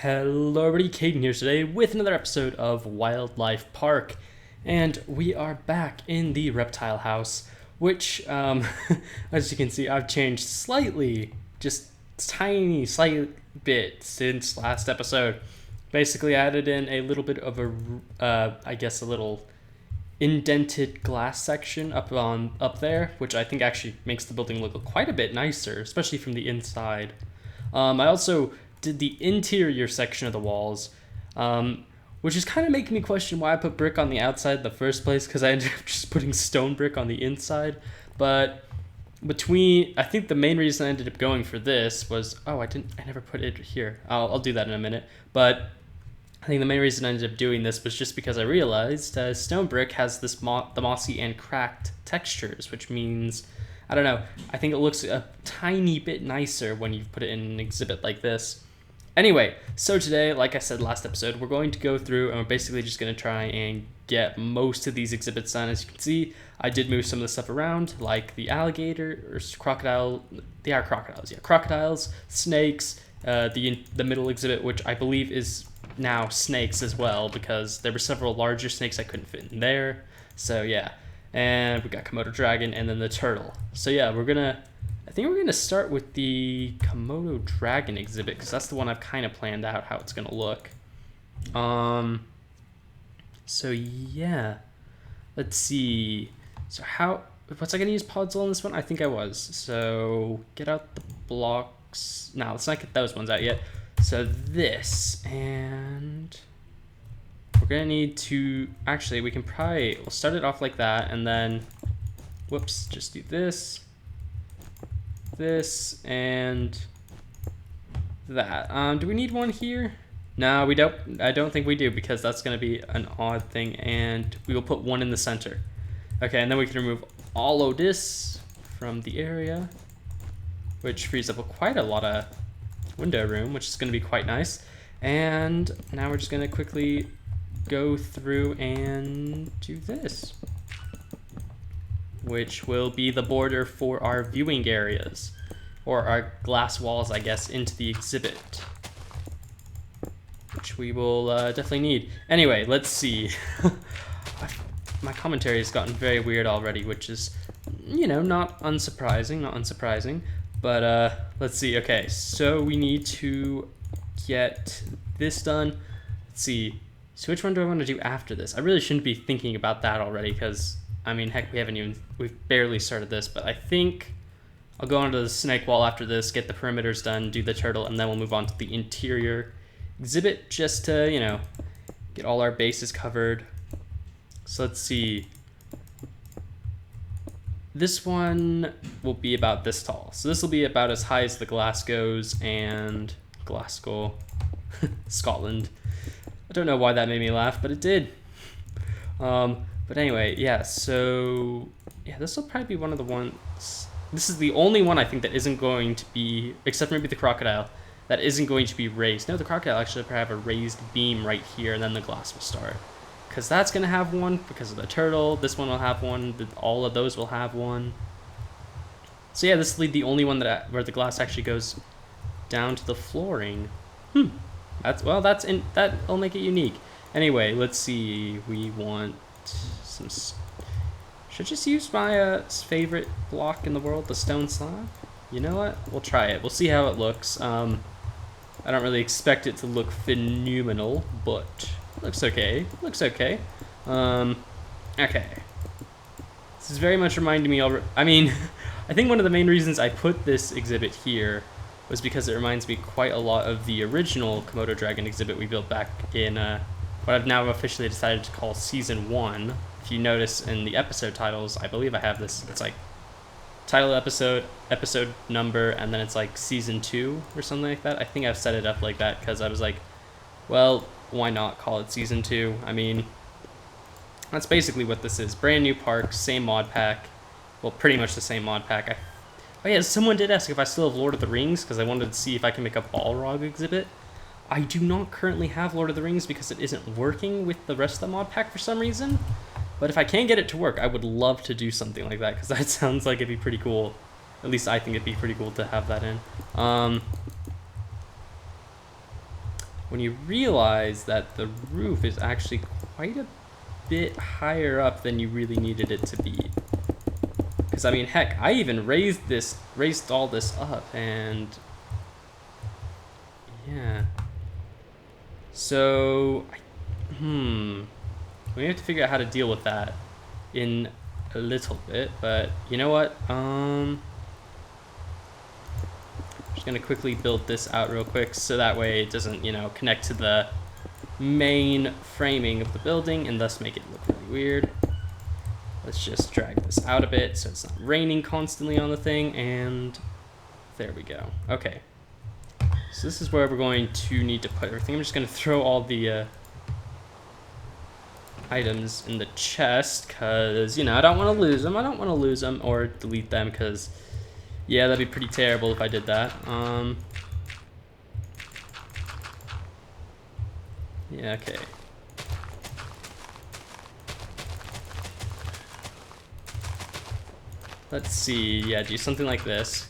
Hello everybody, Caden here today with another episode of Wildlife Park, and we are back in the reptile house, which, as you can see, I've changed slightly, just slight bit since last episode. Basically, I added in a little bit of I guess a little indented glass section up there, which I think actually makes the building look quite a bit nicer, especially from the inside. I also did the interior section of the walls, which is kind of making me question why I put brick on the outside in the first place, because I ended up just putting stone brick on the inside. But I think the main reason I ended up going for this was, I never put it here. I'll do that in a minute. But I think the main reason I ended up doing this was just because I realized stone brick has the mossy and cracked textures, which means, I don't know, I think it looks a tiny bit nicer when you put it in an exhibit like this. Anyway, so today, like I said last episode, we're going to go through and we're basically just going to try and get most of these exhibits done. As you can see, I did move some of the stuff around, like the alligator or crocodile. They are crocodiles, yeah, crocodiles, snakes, the middle exhibit, which I believe is now snakes as well, because there were several larger snakes I couldn't fit in there. So yeah, and we got Komodo Dragon and then the turtle. So yeah, I think we're gonna start with the Komodo Dragon exhibit, because that's the one I've kind of planned out how it's gonna look. So yeah, let's see. So was I gonna use Podzol on this one? I think I was. So get out the blocks. No, let's not get those ones out yet. So this, and we're gonna need to, actually we'll start it off like that, and then, whoops, just do this, and that. Do we need one here? No, we don't. I don't think we do, because that's gonna be an odd thing, and we will put one in the center. Okay, and then we can remove all of this from the area, which frees up quite a lot of window room, which is going to be quite nice. And now we're just going to quickly go through and do this, which will be the border for our viewing areas, or our glass walls, I guess, into the exhibit, which we will definitely need. Anyway, let's see. My commentary has gotten very weird already, which is, not unsurprising. But let's see. Okay, so we need to get this done. Let's see. So which one do I want to do after this? I really shouldn't be thinking about that already, because, I mean, heck, we've barely started this. But I think I'll go onto the snake wall after this, get the perimeters done, do the turtle, and then we'll move on to the interior exhibit, just to, get all our bases covered. So let's see. This one will be about this tall. So this will be about as high as the glass goes, and Glasgow, Scotland. I don't know why that made me laugh, but it did. But anyway, yeah, so yeah, this will probably be one of the ones. This is the only one I think that isn't going to be, except maybe the crocodile, that isn't going to be raised. No, the crocodile actually probably have a raised beam right here, and then the glass will start. Because that's going to have one because of the turtle. This one will have one. All of those will have one. So yeah, this will be the only one where the glass actually goes down to the flooring. That'll make it unique. Anyway, let's see. We want some. Should I just use my favorite block in the world, the stone slab? You know what? We'll try it. We'll see how it looks. I don't really expect it to look phenomenal, but looks okay. Okay. This is very much reminding me I mean, I think one of the main reasons I put this exhibit here was because it reminds me quite a lot of the original Komodo Dragon exhibit we built back in what I've now officially decided to call Season 1. If you notice in the episode titles, I believe I have this. It's like title episode number, and then it's like Season 2 or something like that. I think I've set it up like that because I was like, well, why not call it Season 2? I mean, that's basically what this is. Brand new park, same mod pack. Well, pretty much the same mod pack. Oh yeah, someone did ask if I still have Lord of the Rings, because I wanted to see if I can make a Balrog exhibit. I do not currently have Lord of the Rings because it isn't working with the rest of the mod pack for some reason. But if I can get it to work, I would love to do something like that, because that sounds like it'd be pretty cool. At least I think it'd be pretty cool to have that in. when you realize that the roof is actually quite a bit higher up than you really needed it to be. Because I mean, heck, I even raised all this up, and yeah. So, we have to figure out how to deal with that in a little bit. But you know what? Just gonna quickly build this out real quick, so that way it doesn't, connect to the main framing of the building and thus make it look really weird. Let's just drag this out a bit so it's not raining constantly on the thing, and there we go. Okay. So this is where we're going to need to put everything. I'm just going to throw all the items in the chest because, I don't want to lose them. I don't want to lose them or delete them because, yeah, that'd be pretty terrible if I did that. Yeah, okay. Let's see. Yeah, do something like this.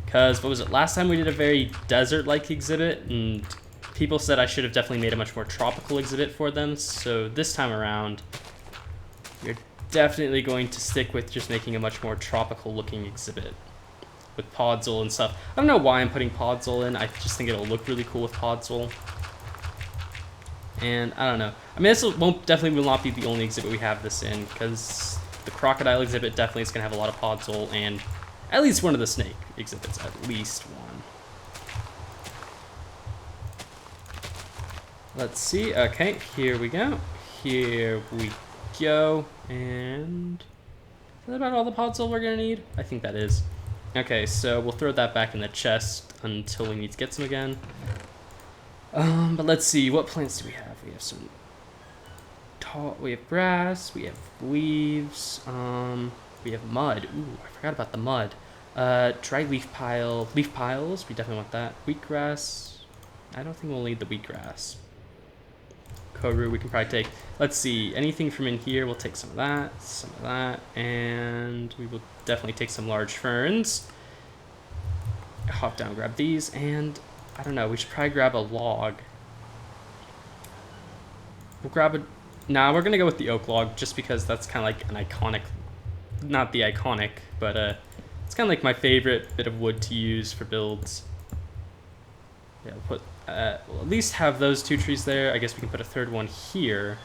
Because, what was it? Last time we did a very desert-like exhibit, and people said I should have definitely made a much more tropical exhibit for them. So this time around, you're definitely going to stick with just making a much more tropical-looking exhibit with podzol and stuff. I don't know why I'm putting podzol in. I just think it'll look really cool with podzol. And I don't know. I mean, this definitely will not be the only exhibit we have this in, because the crocodile exhibit definitely is going to have a lot of podzol, and at least one of the snake exhibits, at least one. Let's see. Okay, here we go. Here we go. And is that about all the podzol we're going to need? I think that is. Okay, so we'll throw that back in the chest until we need to get some again. But let's see. What plants do we have? We have some we have grass, we have leaves, we have mud. Ooh, I forgot about the mud. Dry leaf piles, we definitely want that. Wheatgrass, I don't think we'll need the wheatgrass. Koru, we can probably take. Let's see, anything from in here, we'll take some of that, and we will definitely take some large ferns. Hop down, grab these, and I don't know, we should probably grab a log. We'll grab a. Nah, we're gonna go with the oak log just because that's kind of like an iconic, not the iconic, but it's kind of like my favorite bit of wood to use for builds. Yeah, we'll at least have those two trees there. I guess we can put a third one here.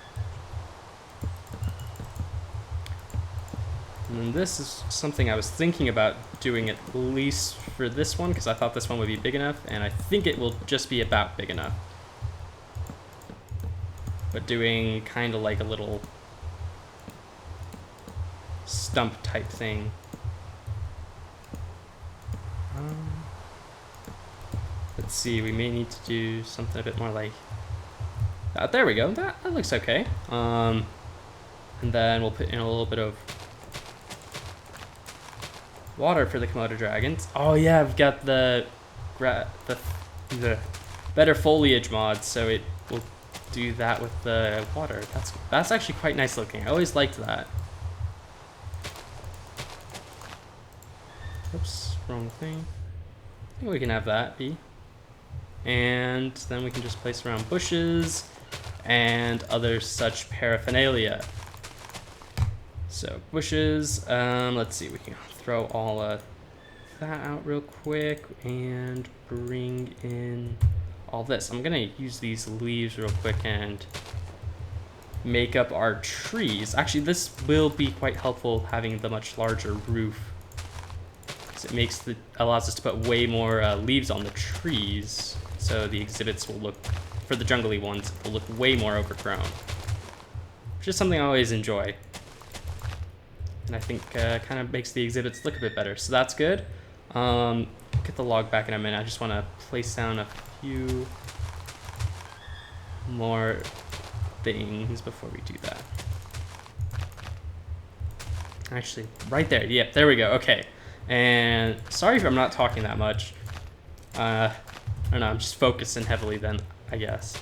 And then this is something I was thinking about doing at least for this one because I thought this one would be big enough, and I think it will just be about big enough. But doing kind of like a little stump type thing. Let's see, we may need to do something a bit more like that. There we go, that looks okay. And then we'll put in a little bit of water for the Komodo dragons. Oh yeah, I've got the better foliage mod, so it will do that with the water. That's actually quite nice looking. I always liked that. Oops, wrong thing. I think we can have that be. And then we can just place around bushes and other such paraphernalia. So bushes, let's see, we can throw all of that out real quick and bring in all this. I'm gonna use these leaves real quick and make up our trees. Actually, this will be quite helpful having the much larger roof. It allows us to put way more leaves on the trees, so the exhibits will look, for the jungly ones, will look way more overgrown. Which is something I always enjoy. And I think kind of makes the exhibits look a bit better, so that's good. Get the log back in a minute. I just want to place down a few more things before we do that. Actually, right there. Yep, there we go. Okay. And sorry if I'm not talking that much. I don't know, I'm just focusing heavily then, I guess.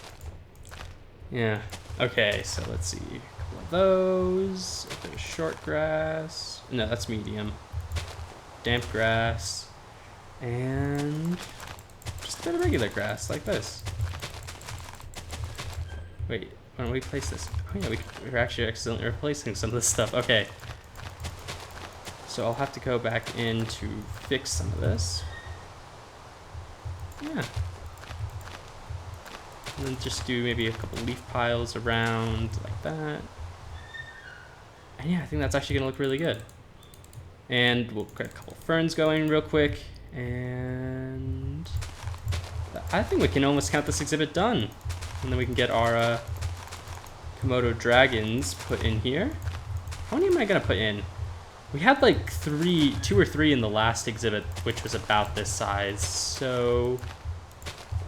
Yeah. Okay, so let's see. A couple of those. A bit of short grass. No, that's medium. Damp grass. And just a bit of regular grass, like this. Wait, why don't we place this? Oh yeah, we're actually accidentally replacing some of this stuff. Okay. So I'll have to go back in to fix some of this. Yeah. And then just do maybe a couple leaf piles around like that. And yeah, I think that's actually gonna look really good. And we'll get a couple ferns going real quick. And I think we can almost count this exhibit done. And then we can get our Komodo dragons put in here. How many am I gonna put in? We had like 2 or 3 in the last exhibit, which was about this size. So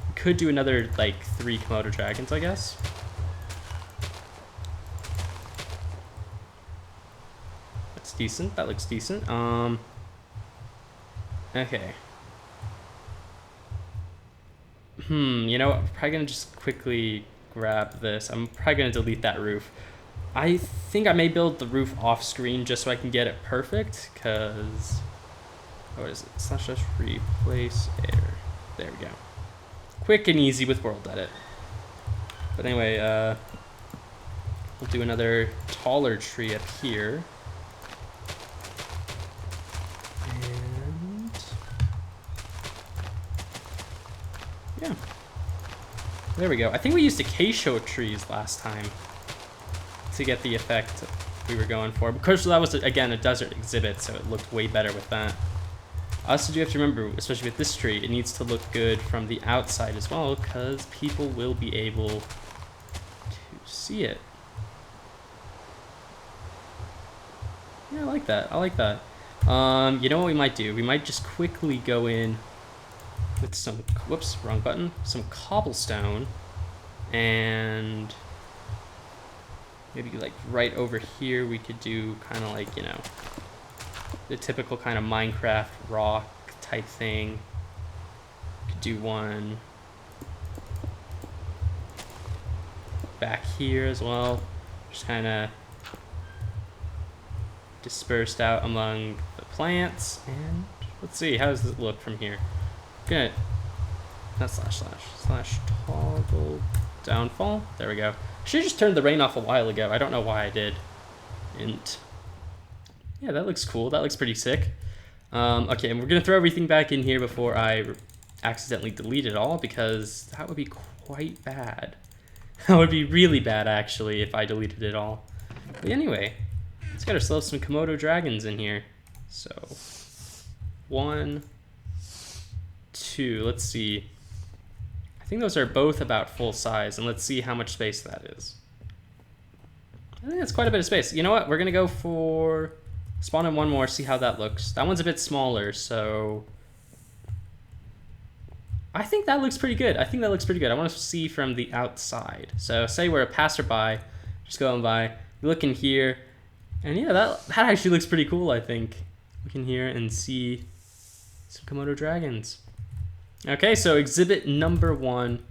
we could do another like 3 Komodo dragons, I guess. That's decent. That looks decent. Okay. You know what? I'm probably gonna just quickly grab this. I'm probably gonna delete that roof. I think I may build the roof off screen just so I can get it perfect, because what is it? / replace air. There we go. Quick and easy with world edit. But anyway, we'll do another taller tree up here. And yeah. There we go. I think we used acacia trees last time to get the effect we were going for. Because that was, again, a desert exhibit, so it looked way better with that. I also do have to remember, especially with this tree, it needs to look good from the outside as well, because people will be able to see it. Yeah, I like that. I like that. You know what we might do? We might just quickly go in with some, whoops, wrong button, some cobblestone, and maybe like right over here we could do kind of like, you know, the typical kind of Minecraft rock type thing. Could do one back here as well, just kind of dispersed out among the plants. And let's see, how does it look from here? Good. Not slash toggle downfall. There we go. Should have just turned the rain off a while ago. I don't know why I did. Int. Yeah, that looks cool. That looks pretty sick. Okay, and we're gonna throw everything back in here before I accidentally delete it all, because that would be quite bad. That would be really bad, actually, if I deleted it all. But anyway, let's get ourselves some Komodo dragons in here. So, 1, 2, let's see. I think those are both about full size, and let's see how much space that is. I think that's quite a bit of space. You know what? We're gonna go for spawn in one more, see how that looks. That one's a bit smaller, so I think that looks pretty good. I think that looks pretty good. I want to see from the outside. So say we're a passerby, just going by, you look in here, and yeah, that actually looks pretty cool, I think. Look in here and see some Komodo dragons. Okay, so exhibit number 1,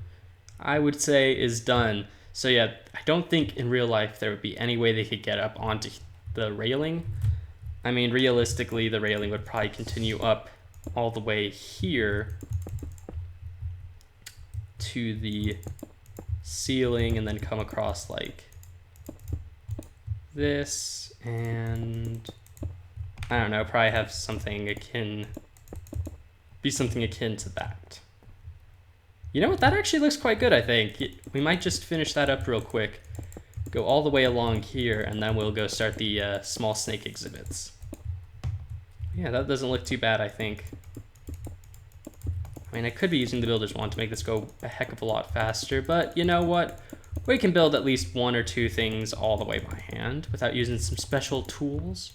I would say, is done. So yeah, I don't think in real life there would be any way they could get up onto the railing. I mean, realistically, the railing would probably continue up all the way here to the ceiling and then come across like this, and I don't know, probably have something akin to that. You know what, that actually looks quite good, I think. We might just finish that up real quick, go all the way along here, and then we'll go start the small snake exhibits. Yeah, that doesn't look too bad, I think. I mean, I could be using the builder's wand to make this go a heck of a lot faster, but you know what? We can build at least 1 or 2 things all the way by hand without using some special tools.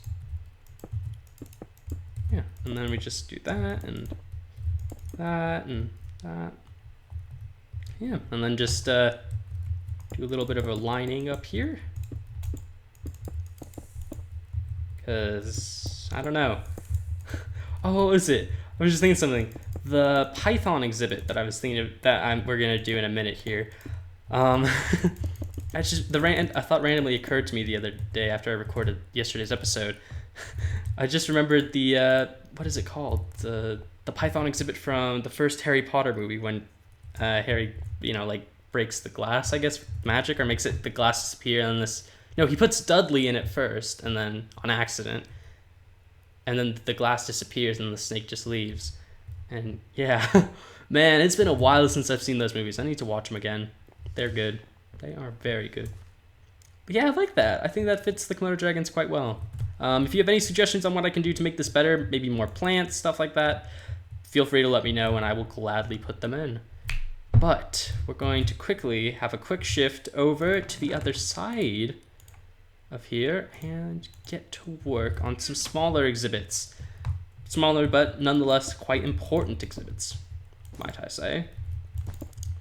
Yeah, and then we just do that and that and that. Yeah, and then just do a little bit of a lining up here. Because, I don't know. Oh, what was it? I was just thinking something. The Python exhibit that I was thinking of, we're gonna do in a minute here. I thought randomly occurred to me the other day after I recorded yesterday's episode. I just remembered the what is it called? The Python exhibit from the first Harry Potter movie, when Harry, you know, like breaks the glass, I guess, with magic, or makes it the glass disappear. And this, no, he puts Dudley in it first, and then on accident, and then the glass disappears, and the snake just leaves. And yeah, man, it's been a while since I've seen those movies. I need to watch them again. They're good. They are very good. But yeah, I like that. I think that fits the Komodo Dragons quite well. If you have any suggestions on what I can do to make this better, maybe more plants, stuff like that, feel free to let me know and I will gladly put them in. But we're going to quickly have a quick shift over to the other side of here and get to work on some smaller exhibits. Smaller, but nonetheless quite important exhibits, might I say.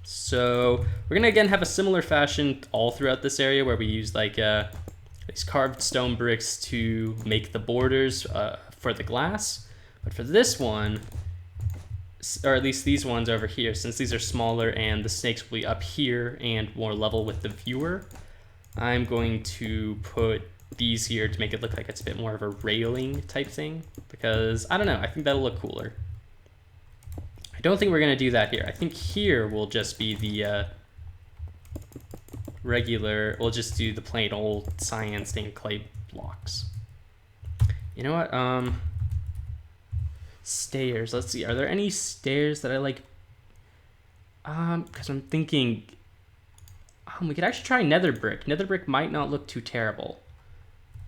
So we're gonna again have a similar fashion all throughout this area where we use like these carved stone bricks to make the borders for the glass. But for this one, or at least these ones over here, since these are smaller and the snakes will be up here and more level with the viewer, I'm going to put these here to make it look like it's a bit more of a railing type thing, because I don't know, I think that'll look cooler. I don't think we're gonna do that here. I think here will just be the regular, we'll just do the plain old cyan stained clay blocks. You know what, stairs, let's see, are there any stairs that I like? Because I'm thinking, we could actually try nether brick. Nether brick might not look too terrible.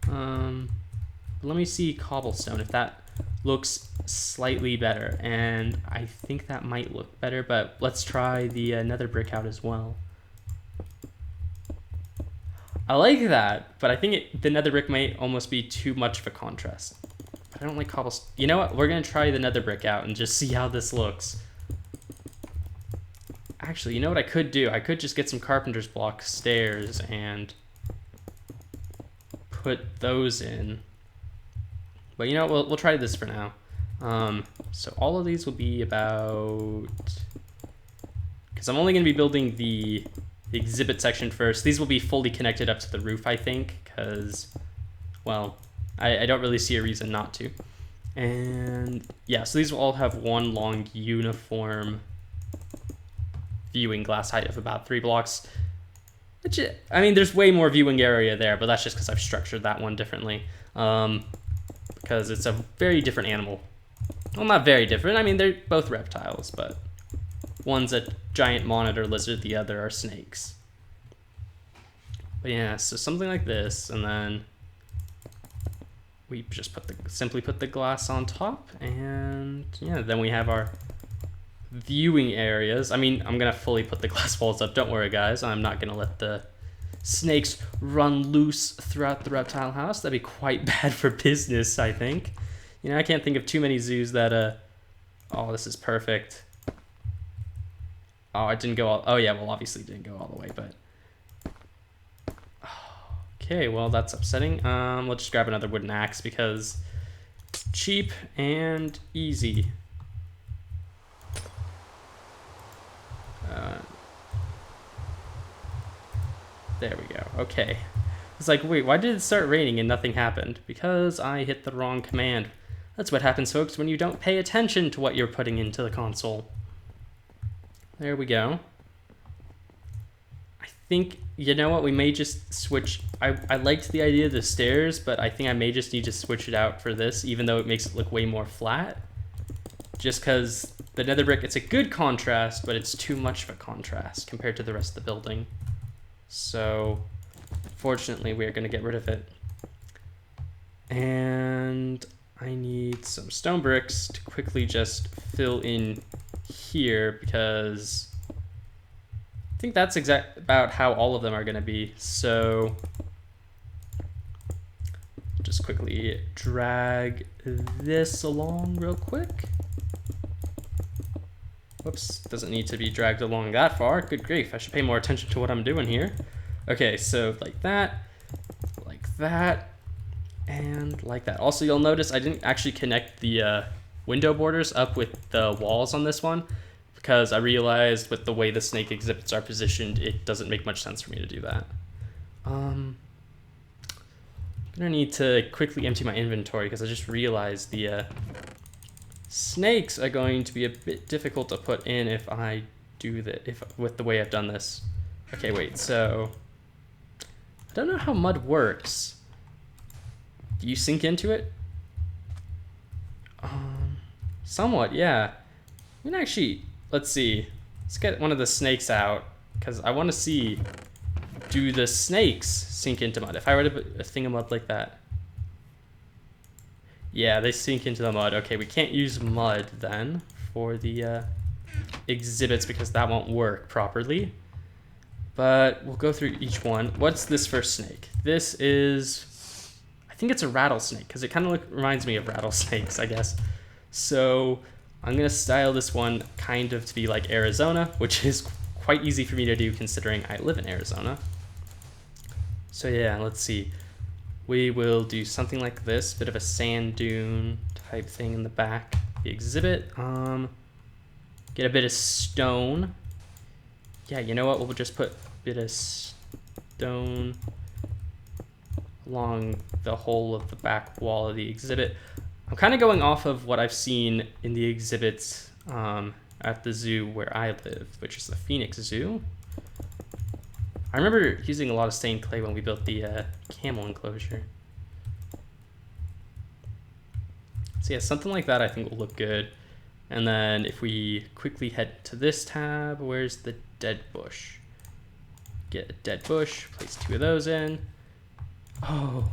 Let me see cobblestone if that looks slightly better, and I think that might look better, but let's try the nether brick out as well. I like that, but I think the nether brick might almost be too much of a contrast. But I don't like cobblestone. You know what? We're gonna try the nether brick out and just see how this looks. Actually, you know what I could do? I could just get some carpenter's block stairs and put those in. But you know what? We'll try this for now. So all of these will be about... Because I'm only going to be building the exhibit section first. These will be fully connected up to the roof, I think, because, well, I don't really see a reason not to. And yeah, so these will all have one long uniform viewing glass height of about 3 blocks. Which, I mean, there's way more viewing area there, but that's just because I've structured that one differently. Because it's a very different animal. Well, not very different. I mean, they're both reptiles, but one's a giant monitor lizard, the other are snakes. But yeah, so something like this, and then we just simply put the glass on top, and yeah, then we have our viewing areas. I mean, I'm gonna fully put the glass walls up, don't worry guys. I'm not gonna let the snakes run loose throughout the reptile house. That'd be quite bad for business, I think. You know, I can't think of too many zoos that oh, this is perfect. Oh, it didn't go all, oh yeah, well obviously it didn't go all the way, but okay, well that's upsetting. We'll just grab another wooden axe because it's cheap and easy. There we go. Okay. It's like, wait, why did it start raining and nothing happened? Because I hit the wrong command. That's what happens, folks, when you don't pay attention to what you're putting into the console. There we go. I think, you know what, we may just switch. I liked the idea of the stairs, but I think I may just need to switch it out for this, even though it makes it look way more flat. Just because the nether brick, it's a good contrast, but it's too much of a contrast compared to the rest of the building. So, fortunately, we're going to get rid of it. And I need some stone bricks to quickly just fill in here, because I think that's about how all of them are going to be. So, just quickly drag this along real quick. Whoops, doesn't need to be dragged along that far. Good grief, I should pay more attention to what I'm doing here. Okay, so like that, and like that. Also, you'll notice I didn't actually connect the window borders up with the walls on this one, because I realized with the way the snake exhibits are positioned, it doesn't make much sense for me to do that. I'm gonna need to quickly empty my inventory because I just realized the snakes are going to be a bit difficult to put in if I do that, with the way I've done this. Okay, wait, so I don't know how mud works. Do you sink into it? Somewhat, yeah. I mean, actually, let's see. Let's get one of the snakes out, because I want to see, do the snakes sink into mud? If I were to put a thing of mud like that. Yeah, they sink into the mud. Okay, we can't use mud then for the exhibits because that won't work properly. But we'll go through each one. What's this first snake? This is, I think it's a rattlesnake because it kind of reminds me of rattlesnakes, I guess. So I'm going to style this one kind of to be like Arizona, which is quite easy for me to do considering I live in Arizona. So yeah, let's see. We will do something like this, bit of a sand dune type thing in the back. The exhibit, get a bit of stone. Yeah, you know what? We'll just put a bit of stone along the whole of the back wall of the exhibit. I'm kind of going off of what I've seen in the exhibits at the zoo where I live, which is the Phoenix Zoo. I remember using a lot of stained clay when we built the camel enclosure. So yeah, something like that I think will look good. And then if we quickly head to this tab, where's the dead bush? Get a dead bush, place 2 of those in. Oh.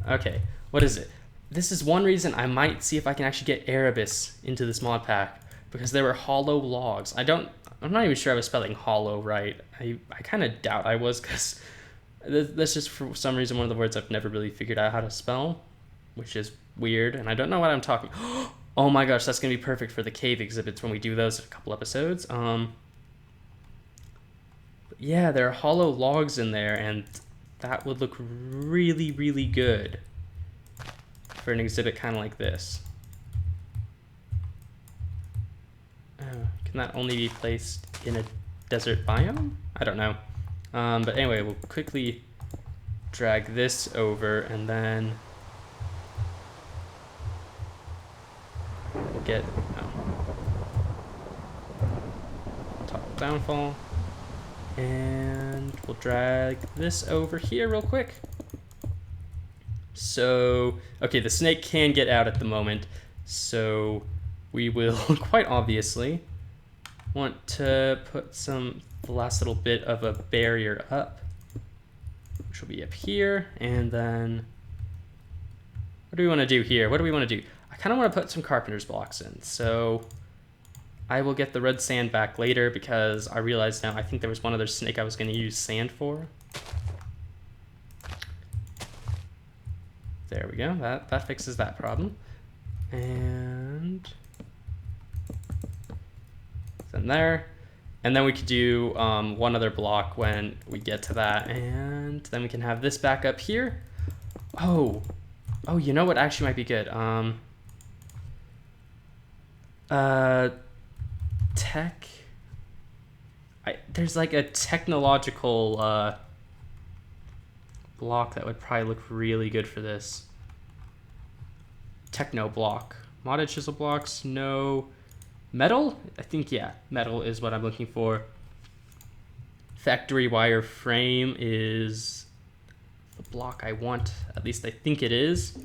Okay, what is it? This is one reason I might see if I can actually get Erebus into this mod pack, because there were hollow logs. I'm not even sure I was spelling hollow right. I kind of doubt I was, because that's just for some reason one of the words I've never really figured out how to spell, which is weird, and I don't know what I'm talking. Oh my gosh, that's gonna be perfect for the cave exhibits when we do those in a couple episodes. But yeah, there are hollow logs in there, and that would look really, really good for an exhibit kind of like this. Can that only be placed in a desert biome? I don't know. But anyway, we'll quickly drag this over, and then we'll get top downfall, and we'll drag this over here real quick. So, okay, the snake can get out at the moment, so we will quite obviously want to put the last little bit of a barrier up, which will be up here. And then what do we want to do here? What do we want to do? I kind of want to put some carpenter's blocks in, so I will get the red sand back later, because I realize now I think there was one other snake I was going to use sand for. There we go, that fixes that problem. And then there. And then we could do one other block when we get to that, and then we can have this back up here. Oh, you know what actually might be good? There's like a technological block that would probably look really good for this. Techno block. Modded chisel blocks, no. Metal? I think, yeah, metal is what I'm looking for. Factory wire frame is the block I want. At least I think it is.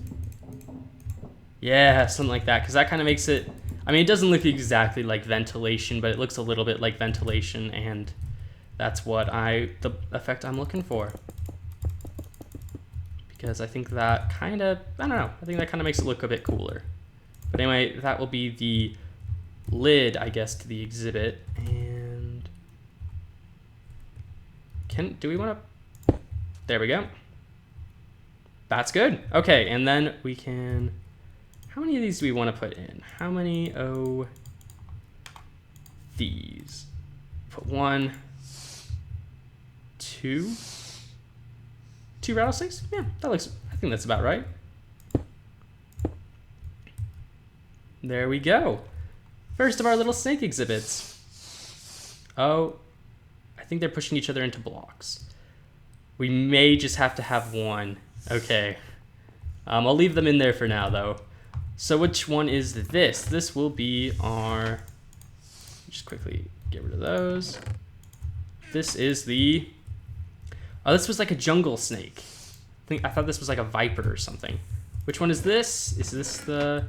Yeah, something like that, because that kind of makes it... I mean, it doesn't look exactly like ventilation, but it looks a little bit like ventilation, and that's what the effect I'm looking for. Because I think that kind of... I don't know. I think that kind of makes it look a bit cooler. But anyway, that will be the lid, I guess, to the exhibit. And do we want to... There we go. That's good. Okay, and then we can... How many of these do we want to put in? How many? Oh, these. Put 1, 2. 2 rattlesnakes? Yeah, that looks... I think that's about right. There we go. First of our little snake exhibits. Oh, I think they're pushing each other into blocks. We may just have to have one. Okay. I'll leave them in there for now, though. So which one is this? This will be our just quickly get rid of those. This is the... Oh, this was like a jungle snake. I thought this was like a viper or something. Which one is this? Is this the...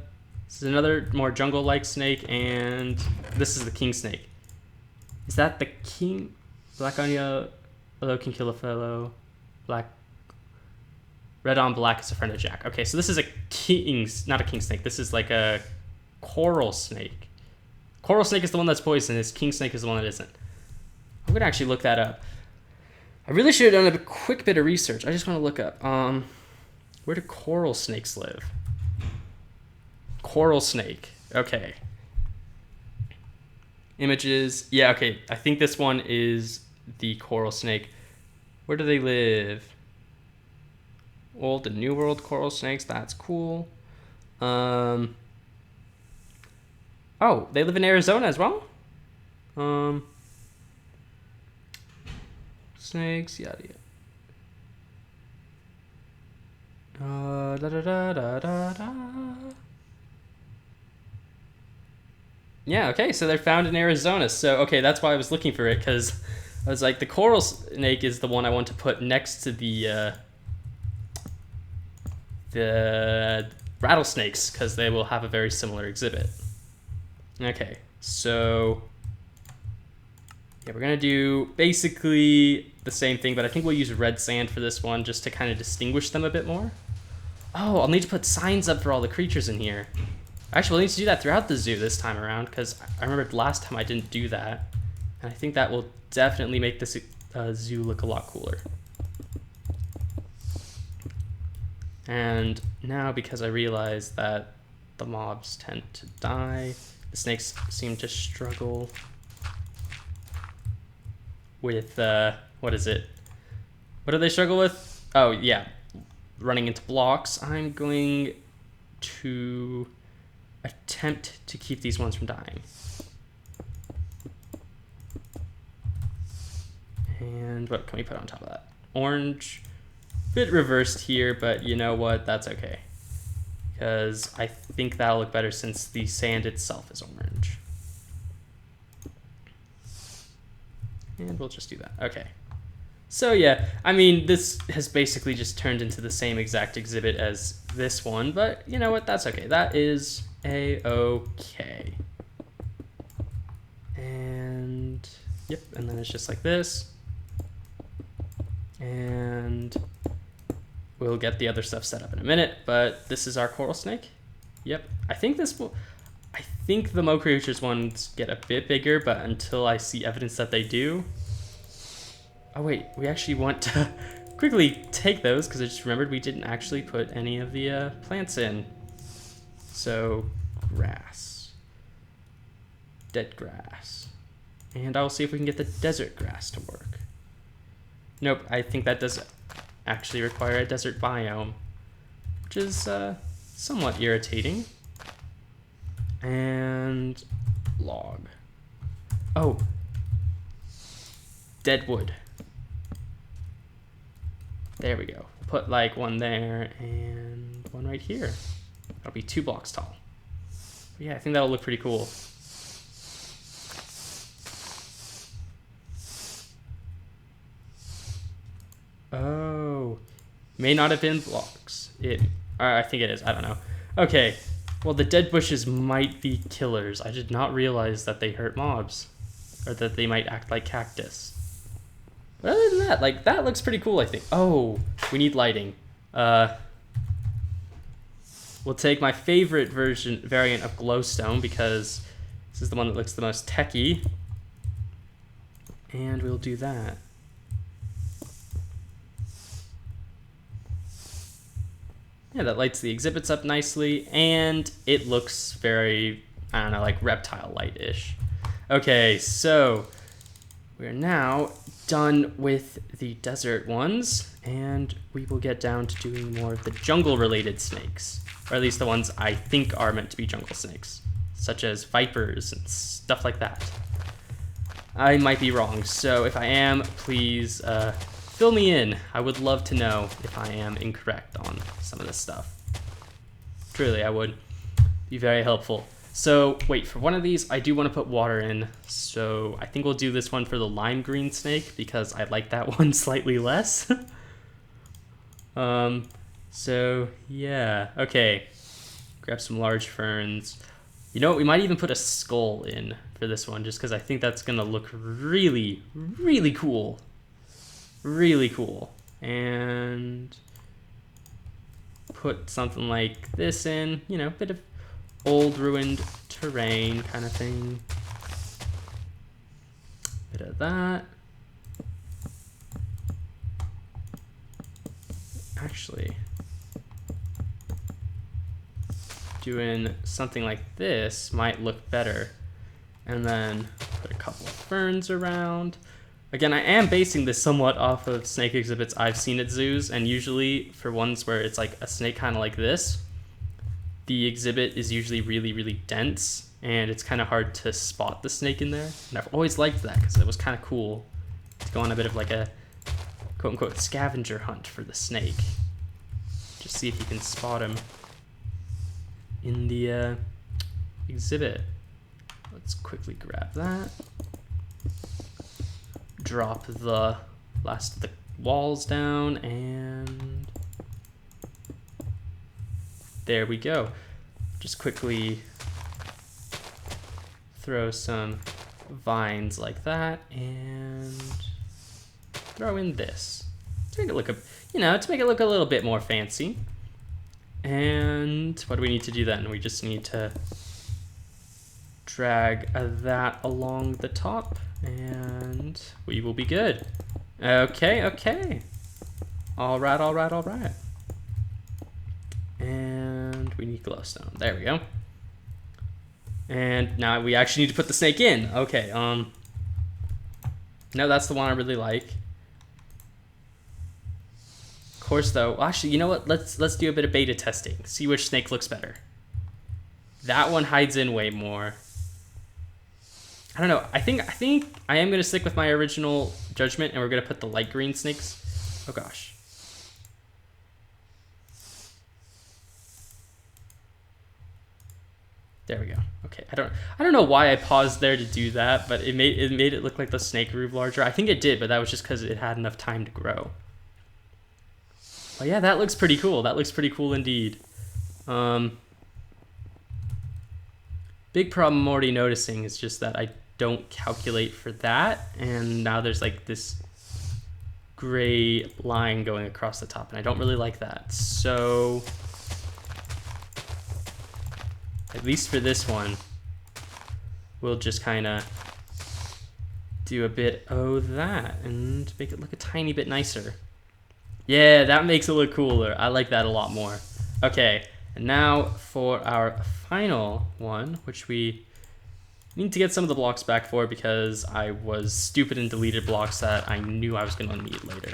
This is another more jungle-like snake, and this is the king snake. Is that the king? Black on yellow can kill a fellow. Black... Red on black is a friend of Jack. Okay, so this is a not a king snake. This is like a coral snake. Coral snake is the one that's poisonous. King snake is the one that isn't. I'm gonna actually look that up. I really should have done a quick bit of research. I just want to look up where do coral snakes live? Coral snake. Okay. Images. Yeah, okay. I think this one is the coral snake. Where do they live? Old and New World coral snakes. That's cool. Oh, they live in Arizona as well? Snakes, yada yada. Da da da da da da. Yeah, okay, so they're found in Arizona. So, okay, that's why I was looking for it, because I was like, the coral snake is the one I want to put next to the rattlesnakes, because they will have a very similar exhibit. Okay, so yeah, we're gonna do basically the same thing, but I think we'll use red sand for this one just to kind of distinguish them a bit more. Oh, I'll need to put signs up for all the creatures in here. Actually, we'll need to do that throughout the zoo this time around, because I remember last time I didn't do that, and I think that will definitely make this zoo look a lot cooler. And now, because I realize that the mobs tend to die, the snakes seem to struggle with, what is it? What do they struggle with? Oh, yeah, running into blocks. I'm going to attempt to keep these ones from dying. And what can we put on top of that? Orange. Bit reversed here, but you know what? That's okay. Because I think that'll look better since the sand itself is orange. And we'll just do that. Okay. So yeah, I mean, this has basically just turned into the same exact exhibit as this one, but you know what? That's okay. That is a-okay. And yep, and then it's just like this. And we'll get the other stuff set up in a minute, but this is our coral snake. Yep, I think the Mo Creatures ones get a bit bigger, but until I see evidence that they do. Oh wait, we actually want to quickly take those because I just remembered we didn't actually put any of the plants in. So grass, dead grass, and I'll see if we can get the desert grass to work. Nope, I think that does actually require a desert biome, which is somewhat irritating. And log. Oh, dead wood. There we go. Put like one there and one right here. That'll be 2 blocks tall. But yeah, I think that'll look pretty cool. Oh, may not have been blocks. I think it is. I don't know. Okay. Well, the dead bushes might be killers. I did not realize that they hurt mobs, or that they might act like cactus. But other than that, like, that looks pretty cool, I think. Oh, we need lighting. We'll take my favorite variant of glowstone, because this is the one that looks the most techy. And we'll do that. Yeah, that lights the exhibits up nicely, and it looks very, I don't know, like reptile light-ish. Okay, so we're now done with the desert ones, and we will get down to doing more of the jungle-related snakes, or at least the ones I think are meant to be jungle snakes, such as vipers and stuff like that. I might be wrong, so if I am, please fill me in. I would love to know if I am incorrect on some of this stuff. Truly, I would be very helpful. So wait, for one of these, I do want to put water in. So I think we'll do this one for the lime green snake because I like that one slightly less. So yeah, okay. Grab some large ferns. You know what, we might even put a skull in for this one just because I think that's gonna look really, really cool. Really cool. And put something like this in, you know, a bit of old ruined terrain kind of thing. Bit of that. Actually, doing something like this might look better. And then put a couple of ferns around. Again, I am basing this somewhat off of snake exhibits I've seen at zoos, and usually for ones where it's like a snake kind of like this, the exhibit is usually really, really dense, and it's kind of hard to spot the snake in there. And I've always liked that because it was kind of cool to go on a bit of like a quote-unquote scavenger hunt for the snake. Just see if you can spot him in the exhibit. Let's quickly grab that. Drop the last of the walls down, and there we go. Just quickly throw some vines like that, and throw in this to make it look to make it look a little bit more fancy. And what do we need to do then? We just need to drag that along the top, and we will be good. Okay. All right. And we need glowstone. There we go. And now we actually need to put the snake in. Okay, no, that's the one I really like. Of course, though, actually, you know what? Let's do a bit of beta testing. See which snake looks better. That one hides in way more. I don't know. I think I am gonna stick with my original judgment, and we're gonna put the light green snakes. Oh gosh. There we go. Okay. I don't know why I paused there to do that, but it made it look like the snake grew larger. I think it did, but that was just because it had enough time to grow. Oh yeah, that looks pretty cool. That looks pretty cool indeed. Big problem I'm already noticing is just that I don't calculate for that, and now there's like this gray line going across the top, and I don't really like that. So at least for this one, we'll just kind of do a bit of that and make it look a tiny bit nicer. Yeah, that makes it look cooler. I like that a lot more. Okay, and now for our final one, which we need to get some of the blocks back for because I was stupid and deleted blocks that I knew I was going to need later.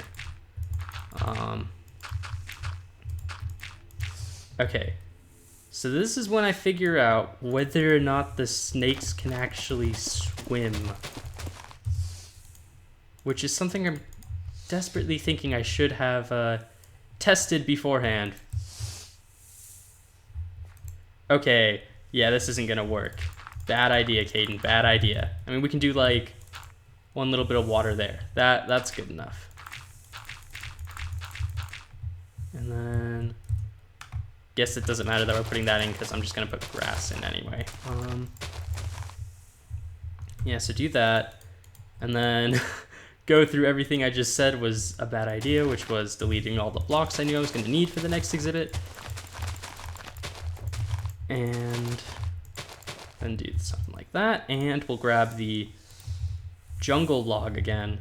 Okay, so this is when I figure out whether or not the snakes can actually swim, which is something I'm desperately thinking I should have tested beforehand. Okay, yeah, this isn't gonna work. Bad idea, Caden, bad idea. I mean, we can do like one little bit of water there. That's good enough. And then, guess it doesn't matter that we're putting that in because I'm just gonna put grass in anyway. Yeah, so do that, and then go through everything I just said was a bad idea, which was deleting all the blocks I knew I was gonna need for the next exhibit. And then do something like that, and we'll grab the jungle log again,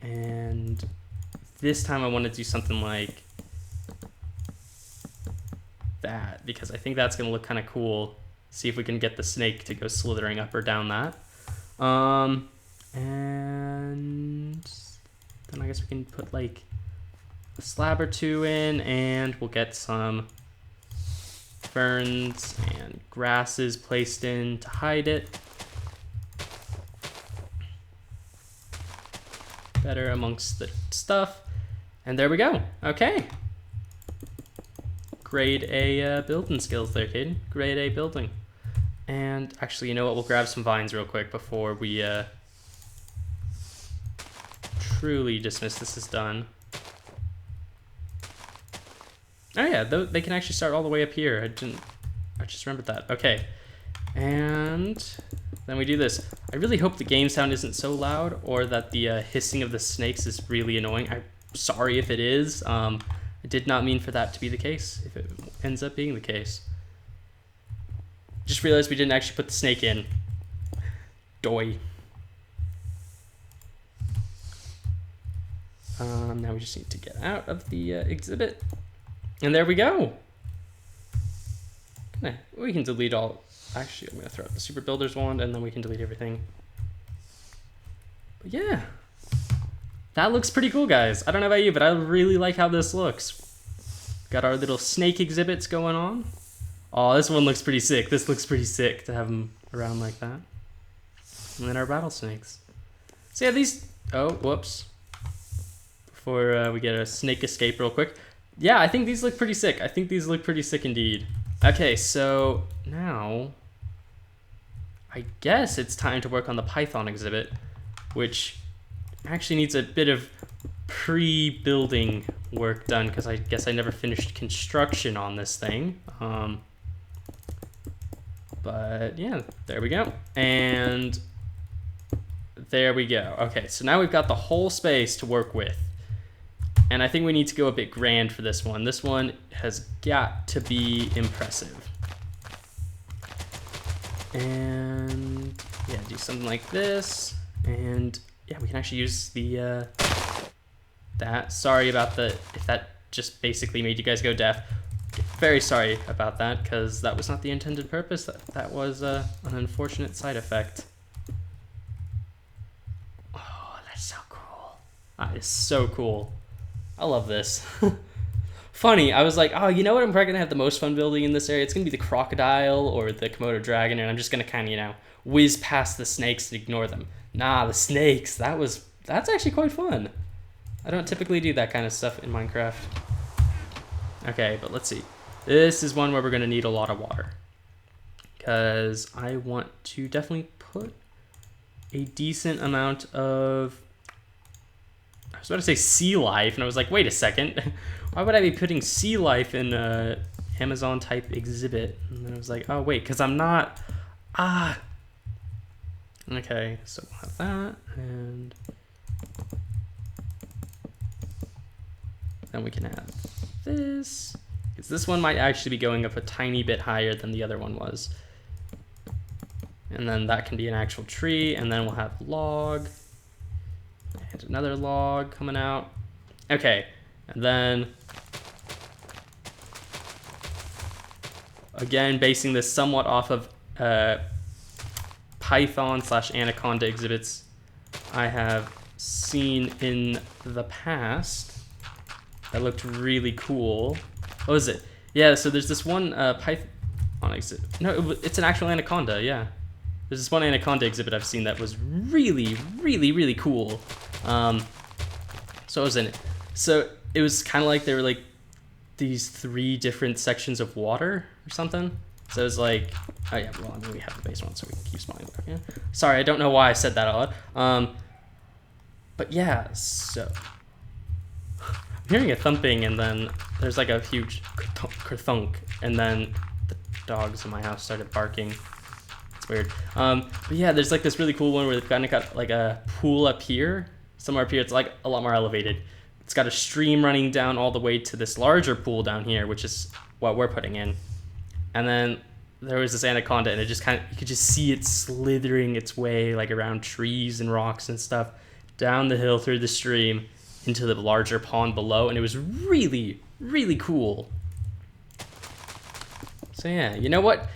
and this time I want to do something like that because I think that's gonna look kind of cool. See if we can get the snake to go slithering up or down that. And then I guess we can put like a slab or two in, and we'll get some ferns and grasses placed in to hide it better amongst the stuff. And there we go. Okay. grade A building skills there, Caden. Grade A building. And actually, you know what? We'll grab some vines real quick before we truly dismiss this as done. Oh yeah, they can actually start all the way up here. I just remembered that. Okay, and then we do this. I really hope the game sound isn't so loud, or that the hissing of the snakes is really annoying. I'm sorry if it is. I did not mean for that to be the case, if it ends up being the case. Just realized we didn't actually put the snake in. Doy. Now we just need to get out of the exhibit. And there we go. We can delete all. Actually, I'm going to throw out the Super Builder's wand, and then we can delete everything. But yeah. That looks pretty cool, guys. I don't know about you, but I really like how this looks. Got our little snake exhibits going on. Oh, this one looks pretty sick. This looks pretty sick to have them around like that. And then our rattlesnakes. So yeah, these... Oh, whoops. Before we get a snake escape real quick. Yeah, I think these look pretty sick. I think these look pretty sick indeed. Okay, so now... I guess it's time to work on the Python exhibit, which actually needs a bit of pre-building work done, because I guess I never finished construction on this thing. But yeah, there we go. And there we go. Okay, so now we've got the whole space to work with. And I think we need to go a bit grand for this one. This one has got to be impressive. And yeah, do something like this. And yeah, we can actually use the that. Sorry about if that just basically made you guys go deaf. Very sorry about that, because that was not the intended purpose. That was an unfortunate side effect. Oh, that's so cool. That is so cool. I love this. Funny, I was like, oh, you know what I'm probably gonna have the most fun building in this area? It's gonna be the crocodile or the Komodo dragon, and I'm just gonna kind of, whiz past the snakes and ignore them. Nah, the snakes, that's actually quite fun. I don't typically do that kind of stuff in Minecraft. Okay, but let's see. This is one where we're gonna need a lot of water, because I want to definitely put a decent amount of... I was about to say sea life, and I was like, wait a second. Why would I be putting sea life in a Amazon type exhibit? And then I was like, oh wait, because I'm not... Okay, so we'll have that, and then we can have this. Because this one might actually be going up a tiny bit higher than the other one was. And then that can be an actual tree, and then we'll have log. And another log coming out. Okay, and then again, basing this somewhat off of Python/Anaconda exhibits I have seen in the past that looked really cool. What was it? Yeah, so there's this one Python exhibit. No, it's an actual anaconda, yeah. There's this one anaconda exhibit I've seen that was really, really, really cool. So I was in it. So it was kind of like there were like these 3 different sections of water or something. So it was like, oh yeah, well, I mean, we have the base one, so we can keep spawning back in. Sorry, I don't know why I said that out loud. But yeah, so I'm hearing a thumping, and then there's like a huge kerthunk, and then the dogs in my house started barking. It's weird. But yeah, there's like this really cool one where they've kind of got like a pool up here. Somewhere up here, it's like a lot more elevated. It's got a stream running down all the way to this larger pool down here, which is what we're putting in. And then there was this anaconda, and it just kind of, you could just see it slithering its way like around trees and rocks and stuff down the hill through the stream into the larger pond below, and it was really, really cool. So yeah, you know what?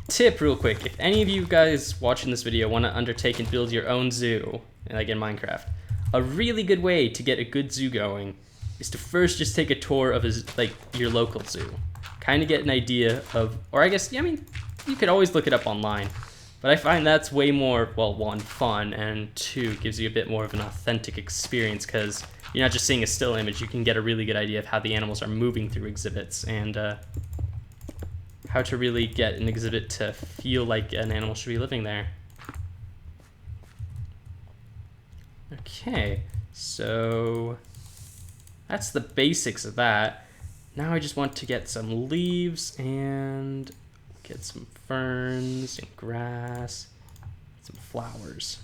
Tip real quick, if any of you guys watching this video want to undertake and build your own zoo, like in Minecraft, a really good way to get a good zoo going is to first just take a tour of your local zoo. Kind of get an idea of, or I guess, yeah, I mean, you could always look it up online, but I find that's way more, well, 1, fun, and 2, gives you a bit more of an authentic experience, because you're not just seeing a still image, you can get a really good idea of how the animals are moving through exhibits, and how to really get an exhibit to feel like an animal should be living there. Okay, so that's the basics of that. Now I just want to get some leaves and get some ferns and grass, some flowers,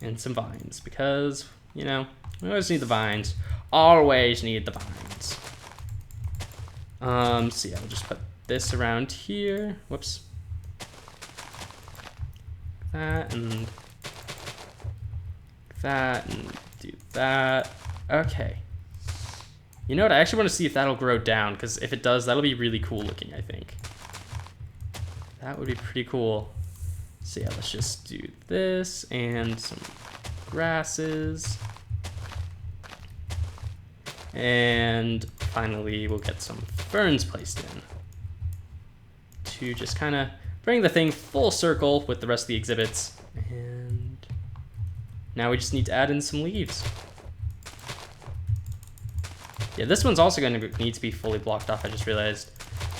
and some vines, because, you know, we always need the vines. Always need the vines. So yeah, we'll just put this around here. Whoops. That and do that. Okay. You know what? I actually want to see if that'll grow down, because if it does, that'll be really cool looking, I think. That would be pretty cool. So yeah, let's just do this and some grasses. And finally, we'll get some ferns placed in to just kind of bring the thing full circle with the rest of the exhibits. And now we just need to add in some leaves. Yeah, this one's also going to need to be fully blocked off, I just realized.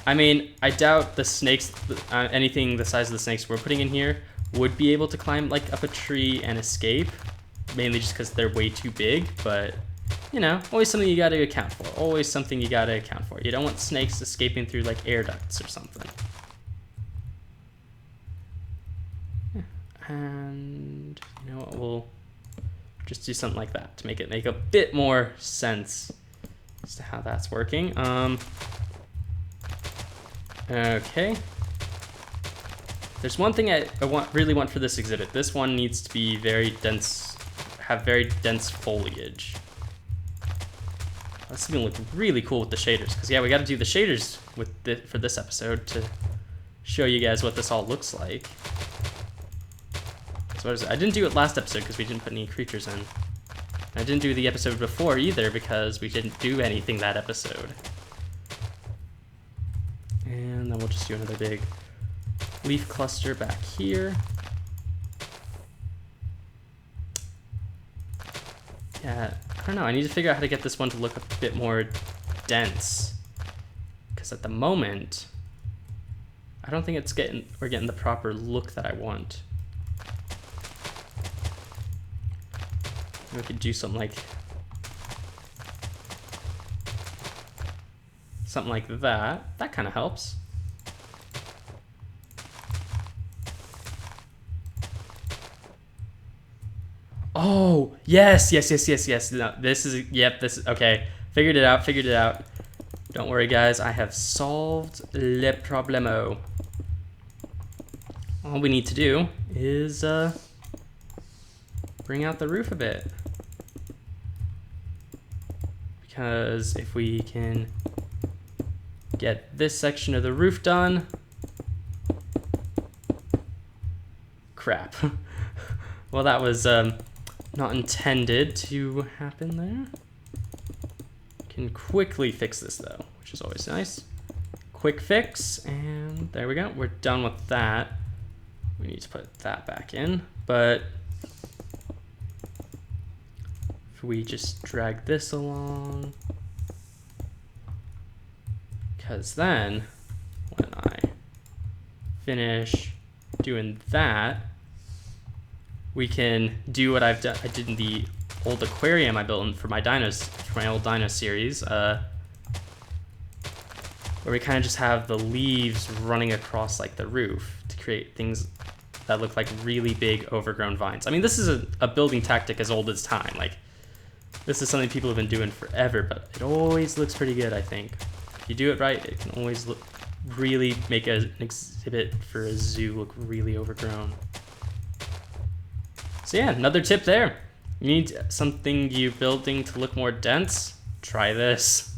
I mean, I doubt the snakes, anything the size of the snakes we're putting in here would be able to climb like up a tree and escape, mainly just because they're way too big, but you know, always something you got to account for. Always something you got to account for. You don't want snakes escaping through like air ducts or something. Yeah. And you know what, we'll just do something like that to make it make a bit more sense as to how that's working. Okay. There's one thing I really want for this exhibit. This one needs to be very dense, have very dense foliage. That's gonna look really cool with the shaders, because yeah, we got to do the shaders with for this episode to show you guys what this all looks like. So I didn't do it last episode because we didn't put any creatures in. I didn't do the episode before either because we didn't do anything that episode. And then we'll just do another big leaf cluster back here. Yeah, I don't know. I need to figure out how to get this one to look a bit more dense, because at the moment, I don't think we're getting the proper look that I want. We could do something like that. That kind of helps. Oh, yes. No, this is, yep, this is, okay. Figured it out. Don't worry, guys. I have solved le problemo. All we need to do is bring out the roof a bit. Because if we can get this section of the roof done, crap. Well, that was not intended to happen there. Can quickly fix this though, which is always nice. Quick fix, and there we go. We're done with that. We need to put that back in, but if we just drag this along, because then when I finish doing that, we can do what I've done. I did in the old aquarium I built for my dinos, for my old dino series, where we kind of just have the leaves running across like the roof to create things that look like really big overgrown vines. I mean, this is a building tactic as old as time. Like, this is something people have been doing forever, but it always looks pretty good, I think. If you do it right, it can always really make an exhibit for a zoo look really overgrown. So yeah, another tip there. You need something you're building to look more dense, try this.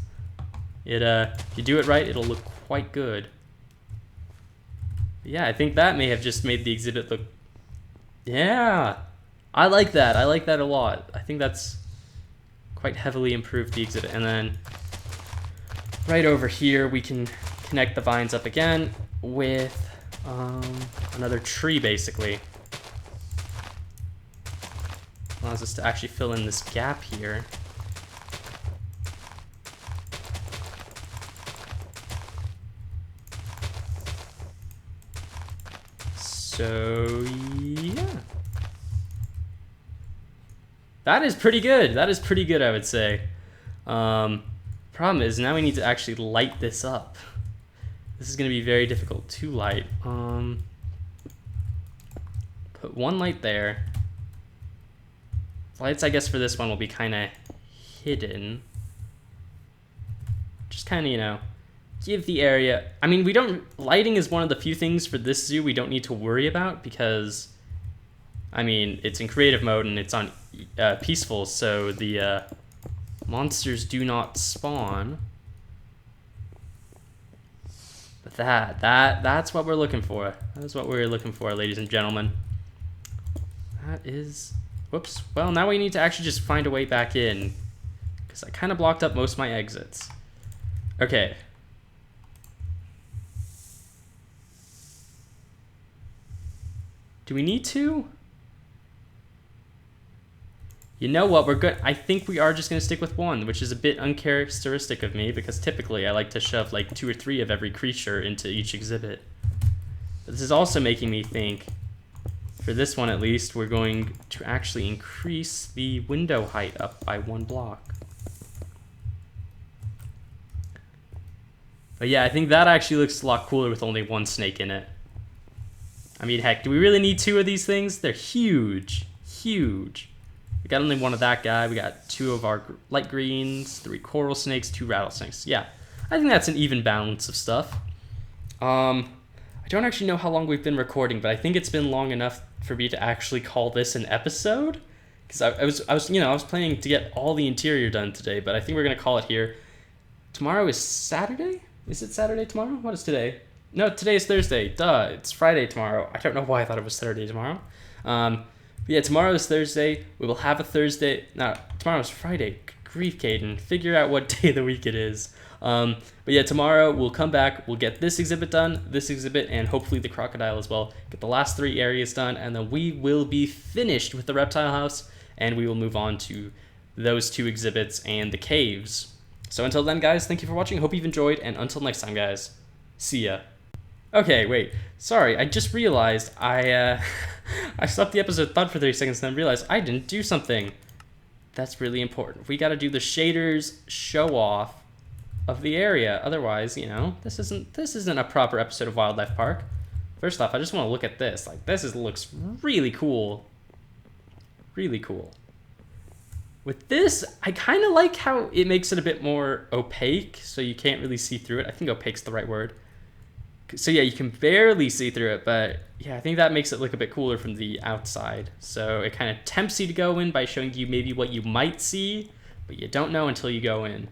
If you do it right, it'll look quite good. Yeah, I think that may have just made the exhibit look... Yeah, I like that. I like that a lot. I think that's quite heavily improved the exhibit. And then right over here, we can connect the vines up again with another tree, basically. Allows us to actually fill in this gap here. So, yeah. That is pretty good. That is pretty good, I would say. Problem is, now we need to actually light this up. This is going to be very difficult to light. Put one light there. Lights, I guess, for this one will be kind of hidden. Just kind of, you know, give the area... I mean, we don't... Lighting is one of the few things for this zoo we don't need to worry about because, I mean, it's in creative mode and it's on peaceful, so the monsters do not spawn. But that's what we're looking for. That is what we're looking for, ladies and gentlemen. That is... Whoops. Well, now we need to actually just find a way back in, because I kind of blocked up most of my exits. Okay. Do we need to? You know what, we're good. I think we are just going to stick with one, which is a bit uncharacteristic of me, because typically I like to shove like 2 or 3 of every creature into each exhibit. But this is also making me think, for this one at least, we're going to actually increase the window height up by 1 block. But yeah, I think that actually looks a lot cooler with only 1 snake in it. I mean, heck, do we really need 2 of these things? They're huge. Huge. We got only 1 of that guy. We got 2 of our light greens, 3 coral snakes, 2 rattlesnakes. Yeah, I think that's an even balance of stuff. I don't actually know how long we've been recording, but I think it's been long enough for me to actually call this an episode. Because I was planning to get all the interior done today, but I think we're gonna call it here. Tomorrow is Saturday? Is it Saturday tomorrow? What is today? No, today is Thursday. Duh, it's Friday tomorrow. I don't know why I thought it was Saturday tomorrow. But yeah, tomorrow is Thursday. We will have a Thursday. No, tomorrow is Friday. Grief, Caden. Figure out what day of the week it is. But yeah, tomorrow we'll come back. We'll get this exhibit done, this exhibit, and hopefully the crocodile as well. Get the last 3 areas done, and then we will be finished with the reptile house, and we will move on to those 2 exhibits and the caves. So until then, guys, thank you for watching. Hope you've enjoyed, and until next time, guys, see ya. Okay, wait. Sorry, I just realized I stopped the episode thought for 30 seconds and then realized I didn't do something. That's really important. We gotta do the shaders show off of the area. Otherwise, you know, this isn't a proper episode of Wildlife Park. First off, I just want to look at this. Like, looks really cool. Really cool. With this, I kind of like how it makes it a bit more opaque, so you can't really see through it. I think opaque's the right word. So yeah, you can barely see through it, but yeah, I think that makes it look a bit cooler from the outside. So it kind of tempts you to go in by showing you maybe what you might see, but you don't know until you go in.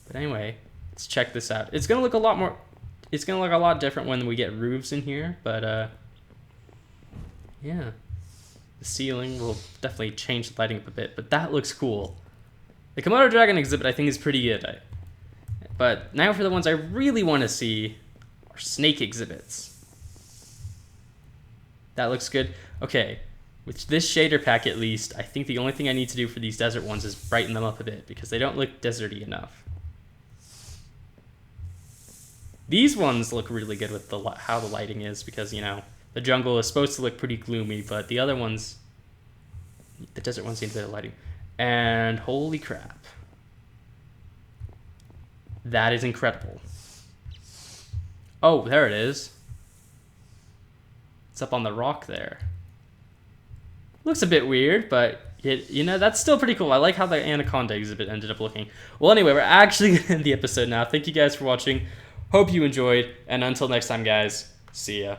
But anyway, let's check this out. It's gonna look a lot different when we get roofs in here, but yeah. The ceiling will definitely change the lighting up a bit, but that looks cool. The Komodo Dragon exhibit I think is pretty good. But now for the ones I really want to see are snake exhibits. That looks good. Okay, with this shader pack at least, I think the only thing I need to do for these desert ones is brighten them up a bit because they don't look deserty enough. These ones look really good with how the lighting is because, you know, the jungle is supposed to look pretty gloomy, but the other ones, the desert ones need a bit of lighting. And holy crap. That is incredible. Oh, there it is. It's up on the rock there. Looks a bit weird, but you know, that's still pretty cool. I like how the anaconda exhibit ended up looking. Well, anyway, we're actually going to end the episode now. Thank you guys for watching. Hope you enjoyed, and until next time, guys, see ya.